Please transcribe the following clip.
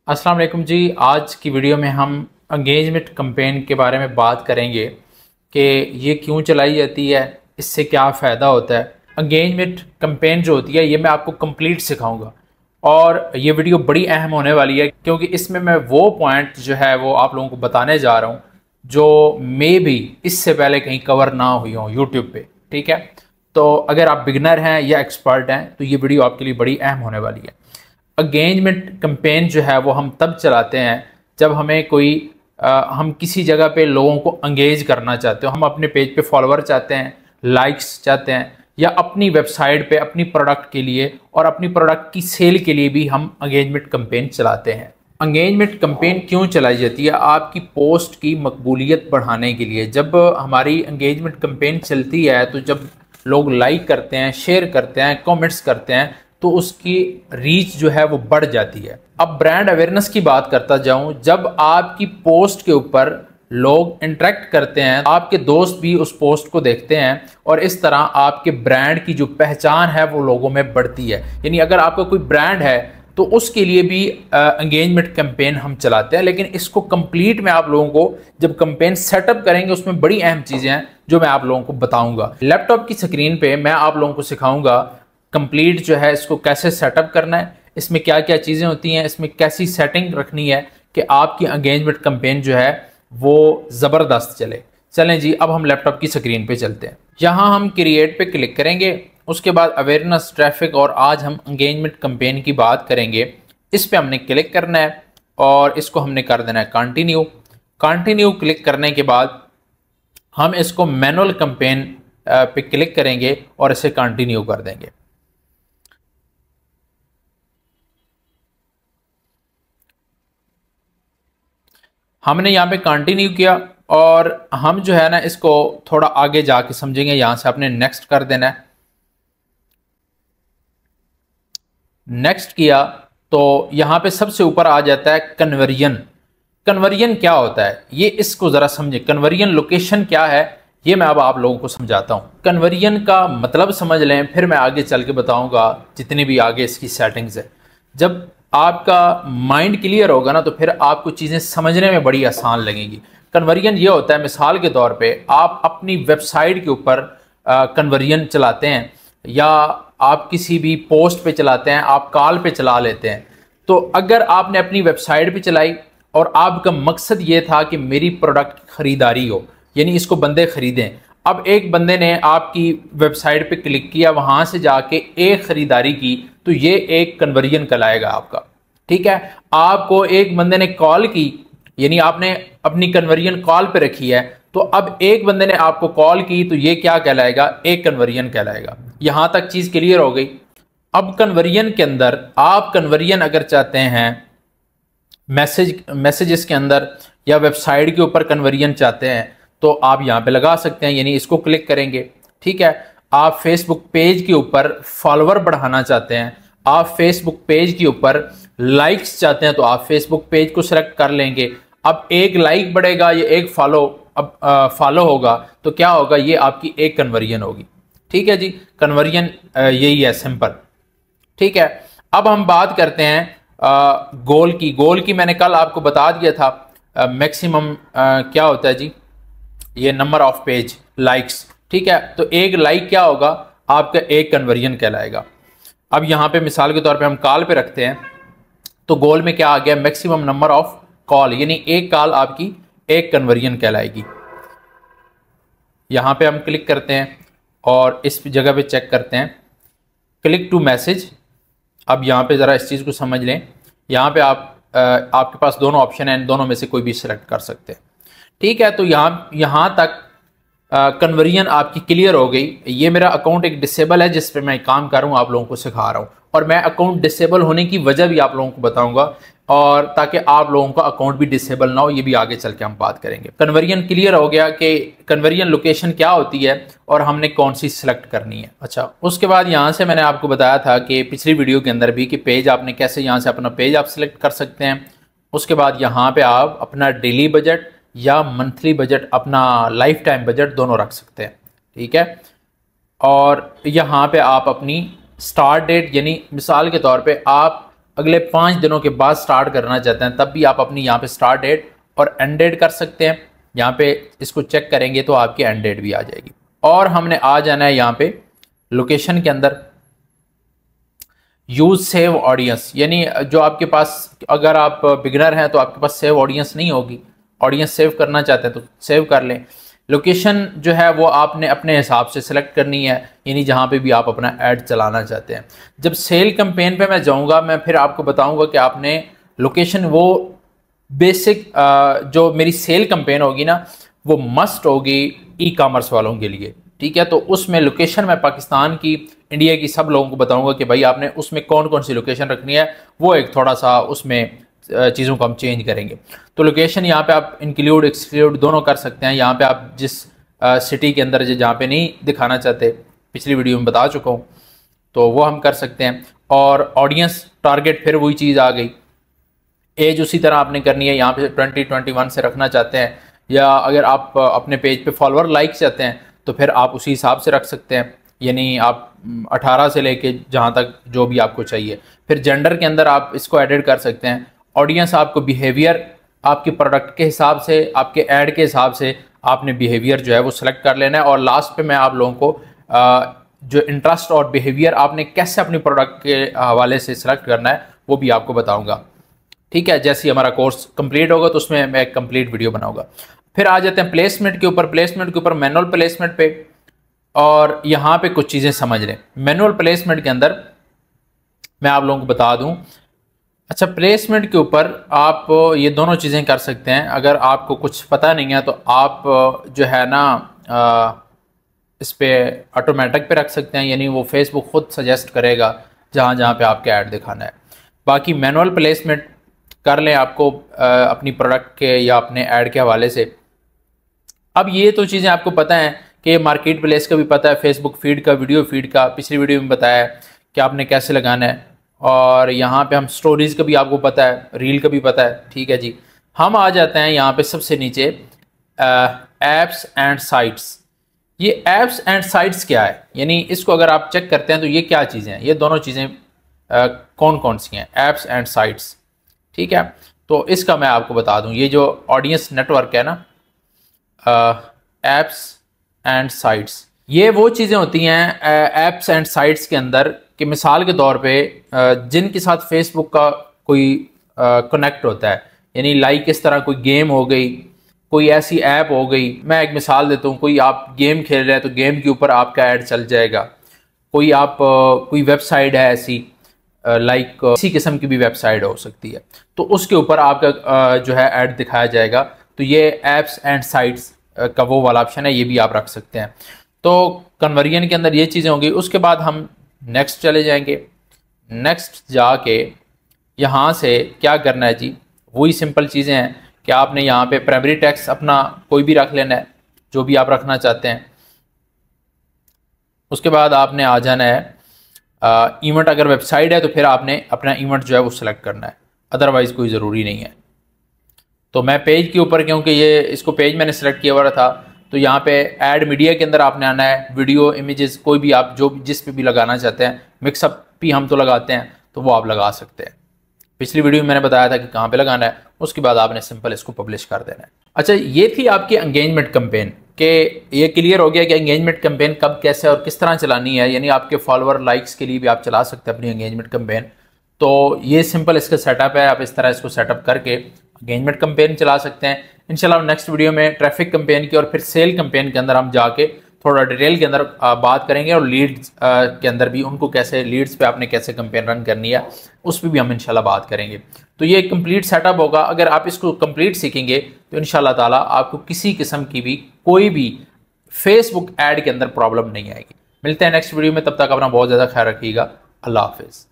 अस्सलाम वालेकुम जी। आज की वीडियो में हम एंगेजमेंट कैंपेन के बारे में बात करेंगे कि ये क्यों चलाई जाती है, इससे क्या फ़ायदा होता है। एंगेजमेंट कैंपेन जो होती है ये मैं आपको कंप्लीट सिखाऊंगा और ये वीडियो बड़ी अहम होने वाली है क्योंकि इसमें मैं वो पॉइंट जो है वो आप लोगों को बताने जा रहा हूँ जो मे भी इससे पहले कहीं कवर ना हुई हो यूट्यूब पे। ठीक है, तो अगर आप बिगनर हैं या एक्सपर्ट हैं तो ये वीडियो आपके लिए बड़ी अहम होने वाली है। एंगेजमेंट कैंपेन जो है वो हम तब चलाते हैं जब हमें हम किसी जगह पे लोगों को एंगेज करना चाहते हो। हम अपने पेज पे फॉलोअर चाहते हैं, लाइक्स चाहते हैं, या अपनी वेबसाइट पे अपनी प्रोडक्ट के लिए और अपनी प्रोडक्ट की सेल के लिए भी हम एंगेजमेंट कैंपेन चलाते हैं। एंगेजमेंट कैंपेन क्यों चलाई जाती है? आपकी पोस्ट की मकबूलियत बढ़ाने के लिए। जब हमारी एंगेजमेंट कैंपेन चलती है तो जब लोग लाइक करते हैं, शेयर करते हैं, कमेंट्स करते हैं तो उसकी रीच जो है वो बढ़ जाती है। अब ब्रांड अवेयरनेस की बात करता जाऊं, जब आपकी पोस्ट के ऊपर लोग इंटरेक्ट करते हैं, आपके दोस्त भी उस पोस्ट को देखते हैं और इस तरह आपके ब्रांड की जो पहचान है वो लोगों में बढ़ती है। यानी अगर आपका कोई ब्रांड है तो उसके लिए भी एंगेजमेंट कैंपेन हम चलाते हैं। लेकिन इसको कंप्लीट मैं आप लोगों को जब कैंपेन सेटअप करेंगे उसमें बड़ी अहम चीज़ें हैं जो मैं आप लोगों को बताऊंगा। लैपटॉप की स्क्रीन पे मैं आप लोगों को सिखाऊंगा कंप्लीट जो है इसको कैसे सेटअप करना है, इसमें क्या क्या चीज़ें होती हैं, इसमें कैसी सेटिंग रखनी है कि आपकी एंगेजमेंट कैंपेन जो है वो ज़बरदस्त चले। चलें जी, अब हम लैपटॉप की स्क्रीन पे चलते हैं। यहाँ हम क्रिएट पे क्लिक करेंगे, उसके बाद अवेयरनेस, ट्रैफिक और आज हम एंगेजमेंट कैंपेन की बात करेंगे। इस पर हमने क्लिक करना है और इसको हमने कर देना है कंटिन्यू। कंटिन्यू क्लिक करने के बाद हम इसको मैनुअल कैंपेन पे क्लिक करेंगे और इसे कंटिन्यू कर देंगे। हमने यहाँ पे कंटिन्यू किया और हम जो है ना इसको थोड़ा आगे जाके समझेंगे। यहाँ से आपने नेक्स्ट कर देना है। नेक्स्ट किया तो यहाँ पे सबसे ऊपर आ जाता है कन्वर्जन। कन्वर्जन क्या होता है ये इसको ज़रा समझे। कन्वर्जन लोकेशन क्या है ये मैं अब आप लोगों को समझाता हूँ। कन्वर्जन का मतलब समझ लें, फिर मैं आगे चल के बताऊँगा जितनी भी आगे इसकी सेटिंग्स है। जब आपका माइंड क्लियर होगा ना तो फिर आपको चीज़ें समझने में बड़ी आसान लगेंगी। कन्वर्जन ये होता है, मिसाल के तौर पे आप अपनी वेबसाइट के ऊपर कन्वर्जन चलाते हैं या आप किसी भी पोस्ट पे चलाते हैं, आप कॉल पे चला लेते हैं। तो अगर आपने अपनी वेबसाइट पे चलाई और आपका मकसद ये था कि मेरी प्रोडक्ट की ख़रीदारी हो, यानी इसको बंदे ख़रीदें। अब एक बंदे ने आपकी वेबसाइट पे क्लिक किया, वहाँ से जाके एक ख़रीदारी की, तो ये एक कन्वर्जन कहलाएगा आपका। ठीक है, आपको एक बंदे ने कॉल की, यानी आपने अपनी कन्वर्जन कॉल पे रखी है, तो अब एक बंदे ने आपको कॉल की तो ये क्या कहलाएगा? एक कन्वर्जन कहलाएगा। यहाँ तक चीज़ क्लियर हो गई। अब कन्वर्जन के अंदर आप कन्वर्जन अगर चाहते हैं मैसेजेस के अंदर या वेबसाइट के ऊपर कन्वर्जन चाहते हैं तो आप यहाँ पे लगा सकते हैं, यानी इसको क्लिक करेंगे। ठीक है, आप फेसबुक पेज के ऊपर फॉलोअर बढ़ाना चाहते हैं, आप फेसबुक पेज के ऊपर लाइक्स चाहते हैं तो आप फेसबुक पेज को सिलेक्ट कर लेंगे। अब एक लाइक बढ़ेगा या एक फॉलो होगा तो क्या होगा? ये आपकी एक कन्वर्जन होगी। ठीक है जी, कन्वर्जन यही है, सिंपल। ठीक है, अब हम बात करते हैं गोल की। गोल की मैंने कल आपको बता दिया था। मैक्सिमम क्या होता है जी? ये नंबर ऑफ पेज लाइक्स। ठीक है, तो एक लाइक क्या होगा? आपका एक कन्वर्जन कहलाएगा। अब यहाँ पे मिसाल के तौर पे हम कॉल पे रखते हैं तो गोल में क्या आ गया? मैक्सिमम नंबर ऑफ कॉल, यानी एक कॉल आपकी एक कन्वर्जन कहलाएगी। यहाँ पे हम क्लिक करते हैं और इस जगह पे चेक करते हैं क्लिक टू मैसेज। अब यहाँ पे ज़रा इस चीज़ को समझ लें। यहाँ पे आपके पास दोनों ऑप्शन हैं, दोनों में से कोई भी सिलेक्ट कर सकते हैं। ठीक है, तो यहाँ तक कन्वर्जन आपकी क्लियर हो गई। ये मेरा अकाउंट एक डिसेबल है जिस पे मैं काम कर रहा हूँ, आप लोगों को सिखा रहा हूँ, और मैं अकाउंट डिसेबल होने की वजह भी आप लोगों को बताऊंगा, और ताकि आप लोगों का अकाउंट भी डिसेबल ना हो, ये भी आगे चल के हम बात करेंगे। कन्वर्जन क्लियर हो गया कि कन्वर्जन लोकेशन क्या होती है और हमने कौन सी सिलेक्ट करनी है। अच्छा, उसके बाद यहाँ से मैंने आपको बताया था कि पिछली वीडियो के अंदर भी कि पेज आपने कैसे यहाँ से अपना पेज आप सिलेक्ट कर सकते हैं। उसके बाद यहाँ पे आप अपना डेली बजट या मंथली बजट, अपना लाइफ टाइम बजट दोनों रख सकते हैं। ठीक है, और यहाँ पे आप अपनी स्टार्ट डेट, यानी मिसाल के तौर पे आप अगले 5 दिनों के बाद स्टार्ट करना चाहते हैं, तब भी आप अपनी यहाँ पे स्टार्ट डेट और एंड डेट कर सकते हैं। यहाँ पे इसको चेक करेंगे तो आपकी एंड डेट भी आ जाएगी। और हमने आ जाना है यहाँ पे लोकेशन के अंदर, यूज सेव ऑडियंस, यानी जो आपके पास, अगर आप बिगिनर हैं तो आपके पास सेव ऑडियंस नहीं होगी, ऑडियंस सेव करना चाहते हैं तो सेव कर लें। लोकेशन जो है वो आपने अपने हिसाब से सिलेक्ट करनी है, यानी जहाँ पे भी आप अपना ऐड चलाना चाहते हैं। जब सेल कैंपेन पे मैं जाऊँगा, मैं फिर आपको बताऊँगा कि आपने लोकेशन, वो बेसिक जो मेरी सेल कैंपेन होगी ना, वो मस्ट होगी ई कॉमर्स वालों के लिए, ठीक है। तो उसमें लोकेशन मैं पाकिस्तान की, इंडिया की सब लोगों को बताऊंगा कि भाई आपने उसमें कौन कौन सी लोकेशन रखनी है, वो एक थोड़ा सा उसमें चीज़ों को हम चेंज करेंगे। तो लोकेशन यहाँ पे आप इंक्लूड एक्सक्लूड दोनों कर सकते हैं। यहाँ पे आप जिस सिटी के अंदर जहाँ पे नहीं दिखाना चाहते, पिछली वीडियो में बता चुका हूँ, तो वो हम कर सकते हैं। और ऑडियंस टारगेट फिर वही चीज़ आ गई, एज उसी तरह आपने करनी है, यहाँ पे 20-21 से रखना चाहते हैं, या अगर आप अपने पेज पे फॉलोअर लाइक चाहते हैं तो फिर आप उसी हिसाब से रख सकते हैं, यानी आप 18 से लेके जहाँ तक जो भी आपको चाहिए। फिर जेंडर के अंदर आप इसको एडिट कर सकते हैं। ऑडियंस आपको बिहेवियर, आपके प्रोडक्ट के हिसाब से, आपके ऐड के हिसाब से आपने बिहेवियर जो है वो सिलेक्ट कर लेना है। और लास्ट पे मैं आप लोगों को जो इंटरेस्ट और बिहेवियर आपने कैसे अपनी प्रोडक्ट के हवाले से सिलेक्ट करना है वो भी आपको बताऊँगा, ठीक है। जैसे ही हमारा कोर्स कंप्लीट होगा तो उसमें मैं एक कंप्लीट वीडियो बनाऊंगा। फिर आ जाते हैं प्लेसमेंट के ऊपर। प्लेसमेंट के ऊपर मैनुअल प्लेसमेंट पे, और यहाँ पे कुछ चीज़ें समझ लें। मैनुअल प्लेसमेंट के अंदर मैं आप लोगों को बता दूं, अच्छा, प्लेसमेंट के ऊपर आप ये दोनों चीज़ें कर सकते हैं। अगर आपको कुछ पता नहीं है तो आप जो है ना इस पर ऑटोमेटिक पे रख सकते हैं, यानी वो फेसबुक खुद सजेस्ट करेगा जहाँ जहाँ पे आपके ऐड दिखाना है। बाकी मैनुअल प्लेसमेंट कर लें आपको अपनी प्रोडक्ट के या अपने ऐड के हवाले से। अब ये तो चीज़ें आपको पता है कि मार्केट प्लेस का भी पता है, फेसबुक फीड का, वीडियो फीड का पिछली वीडियो में बताया है कि आपने कैसे लगाना है। और यहाँ पे हम स्टोरीज़ का भी आपको पता है, रील का भी पता है, ठीक है जी। हम आ जाते हैं यहाँ पे सबसे नीचे एप्स एंड साइट्स। ये एप्स एंड साइट्स क्या है, यानी इसको अगर आप चेक करते हैं तो ये क्या चीज़ें हैं, ये दोनों चीज़ें कौन कौन सी हैं, एप्स एंड साइट्स, ठीक है। तो इसका मैं आपको बता दूं, ये जो ऑडियंस नेटवर्क है ना, एप्स एंड साइट्स, ये वो चीज़ें होती हैं एप्स एंड साइट्स के अंदर कि मिसाल के तौर पे जिनके साथ फेसबुक का कोई कनेक्ट होता है, यानी लाइक इस तरह कोई गेम हो गई, कोई ऐसी ऐप हो गई। मैं एक मिसाल देता हूँ, कोई आप गेम खेल रहे हैं तो गेम के ऊपर आपका ऐड चल जाएगा। कोई आप कोई वेबसाइट है ऐसी, लाइक किसी किस्म की भी वेबसाइट हो सकती है, तो उसके ऊपर आपका जो है ऐड दिखाया जाएगा। तो ये एप्स एंड साइट्स का वो वाला ऑप्शन है, ये भी आप रख सकते हैं। तो कन्वर्जन के अंदर ये चीज़ें होंगी। उसके बाद हम नेक्स्ट चले जाएंगे। नेक्स्ट जाके यहाँ से क्या करना है जी, वही सिंपल चीज़ें हैं कि आपने यहाँ पे प्राइमरी टेक्स्ट अपना कोई भी रख लेना है, जो भी आप रखना चाहते हैं। उसके बाद आपने आ जाना है इवेंट, अगर वेबसाइट है तो फिर आपने अपना इवेंट जो है वो सिलेक्ट करना है, अदरवाइज़ कोई ज़रूरी नहीं है। तो मैं पेज के ऊपर, क्योंकि ये इसको पेज मैंने सेलेक्ट किया हुआ था, तो यहाँ पे ऐड मीडिया के अंदर आपने आना है। वीडियो, इमेजेस, कोई भी आप जो जिस पे भी लगाना चाहते हैं, मिक्सअप भी हम तो लगाते हैं, तो वो आप लगा सकते हैं। पिछली वीडियो में मैंने बताया था कि कहाँ पे लगाना है। उसके बाद आपने सिंपल इसको पब्लिश कर देना है। अच्छा, ये थी आपकी एंगेजमेंट कैंपेन, के ये क्लियर हो गया कि एंगेजमेंट कैंपेन कब, कैसे और किस तरह चलानी है, यानी आपके फॉलोअर लाइक्स के लिए भी आप चला सकते हैं अपनी एंगेजमेंट कैंपेन। तो ये सिंपल इसका सेटअप है, आप इस तरह इसको सेटअप करके एंगेजमेंट कैंपेन चला सकते हैं। इंशाल्लाह नेक्स्ट वीडियो में ट्रैफिक कैंपेन की और फिर सेल कैंपेन के अंदर हम जाके थोड़ा डिटेल के अंदर बात करेंगे, और लीड्स के अंदर भी उनको कैसे, लीड्स पे आपने कैसे कैंपेन रन करनी है उस पर भी हम इंशाल्लाह बात करेंगे। तो ये कंप्लीट सेटअप होगा। अगर आप इसको कंप्लीट सीखेंगे तो इंशाल्लाह ताला आपको किसी किस्म की भी कोई भी फेसबुक ऐड के अंदर प्रॉब्लम नहीं आएगी। मिलते हैं नेक्स्ट वीडियो में, तब तक अपना बहुत ज़्यादा ख्याल रखिएगा। अल्लाह हाफिज़।